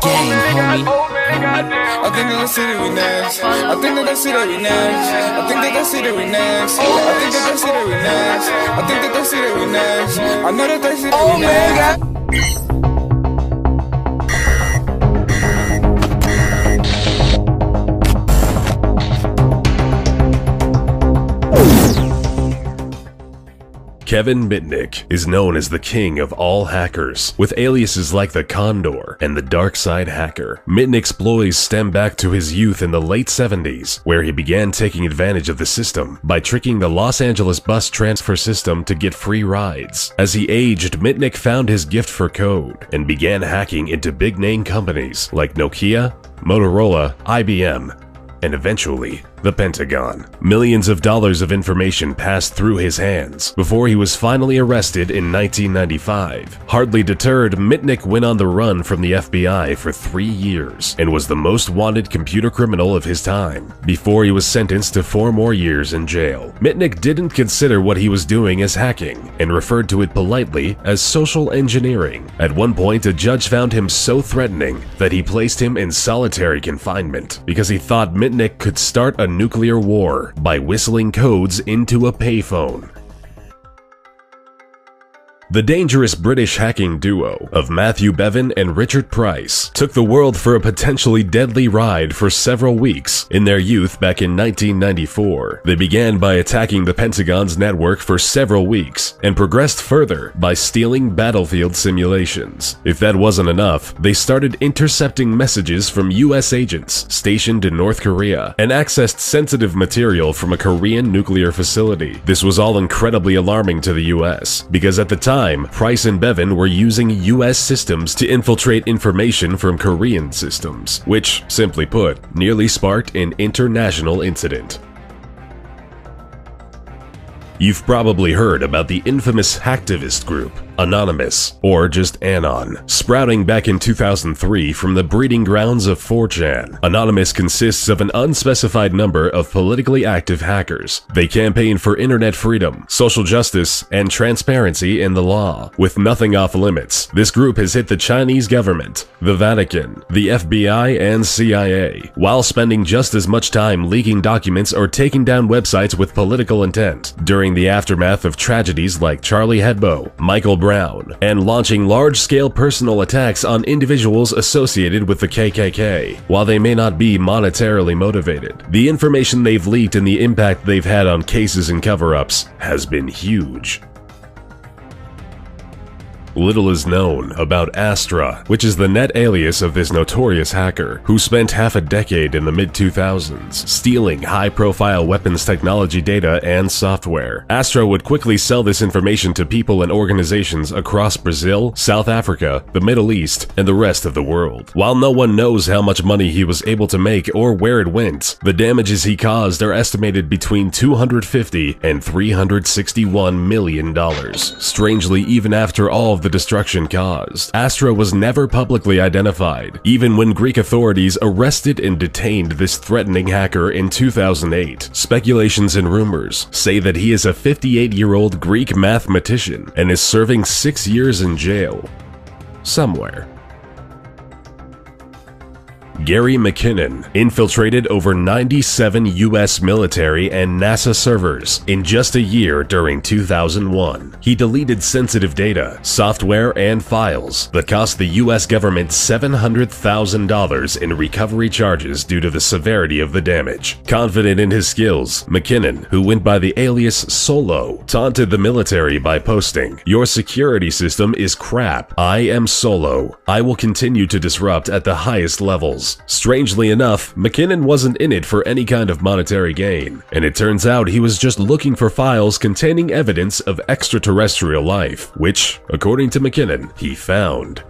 Gang, homie. I think that they see that we next. I think that they see that we next. I think that they see that we next. I think that they see that we next. I think that they see that we next. I know that they see that we next. Kevin Mitnick is known as the king of all hackers, with aliases like the Condor and the Dark Side Hacker. Mitnick's exploits stem back to his youth in the late 70s, where he began taking advantage of the system by tricking the Los Angeles bus transfer system to get free rides. As he aged, Mitnick found his gift for code and began hacking into big-name companies like Nokia, Motorola, IBM, and eventually, the Pentagon. Millions of dollars of information passed through his hands before he was finally arrested in 1995. Hardly deterred, Mitnick went on the run from the FBI for 3 years and was the most wanted computer criminal of his time before he was sentenced to 4 more years in jail. Mitnick didn't consider what he was doing as hacking and referred to it politely as social engineering. At one point, a judge found him so threatening that he placed him in solitary confinement because he thought Mitnick could start a nuclear war by whistling codes into a payphone. The dangerous British hacking duo of Matthew Bevan and Richard Price took the world for a potentially deadly ride for several weeks in their youth back in 1994. They began by attacking the Pentagon's network for several weeks and progressed further by stealing battlefield simulations. If that wasn't enough, they started intercepting messages from US agents stationed in North Korea and accessed sensitive material from a Korean nuclear facility. This was all incredibly alarming to the US because at the time, Price and Bevan were using US systems to infiltrate information from Korean systems, which, simply put, nearly sparked an international incident. You've probably heard about the infamous hacktivist group, Anonymous, or just Anon, sprouting back in 2003 from the breeding grounds of 4chan. Anonymous consists of an unspecified number of politically active hackers. They campaign for internet freedom, social justice, and transparency in the law. With nothing off limits, this group has hit the Chinese government, the Vatican, the FBI, and CIA, while spending just as much time leaking documents or taking down websites with political intent during the aftermath of tragedies like Charlie Hebdo, Michael Brown, and launching large-scale personal attacks on individuals associated with the KKK. While they may not be monetarily motivated, the information they've leaked and the impact they've had on cases and cover-ups has been huge. Little is known about Astra, which is the net alias of this notorious hacker, who spent half a decade in the mid-2000s stealing high-profile weapons technology data and software. Astra would quickly sell this information to people and organizations across Brazil, South Africa, the Middle East, and the rest of the world. While no one knows how much money he was able to make or where it went, the damages he caused are estimated between $250 and $361 million. Strangely, even after all of the destruction caused, Astra was never publicly identified, even when Greek authorities arrested and detained this threatening hacker in 2008. Speculations and rumors say that he is a 58-year-old Greek mathematician and is serving 6 years in jail somewhere. Gary McKinnon infiltrated over 97 US military and NASA servers in just a year during 2001. He deleted sensitive data, software, and files that cost the US government $700,000 in recovery charges due to the severity of the damage. Confident in his skills, McKinnon, who went by the alias Solo, taunted the military by posting, "Your security system is crap. I am Solo. I will continue to disrupt at the highest levels." Strangely enough, McKinnon wasn't in it for any kind of monetary gain, and it turns out he was just looking for files containing evidence of extraterrestrial life, which, according to McKinnon, he found.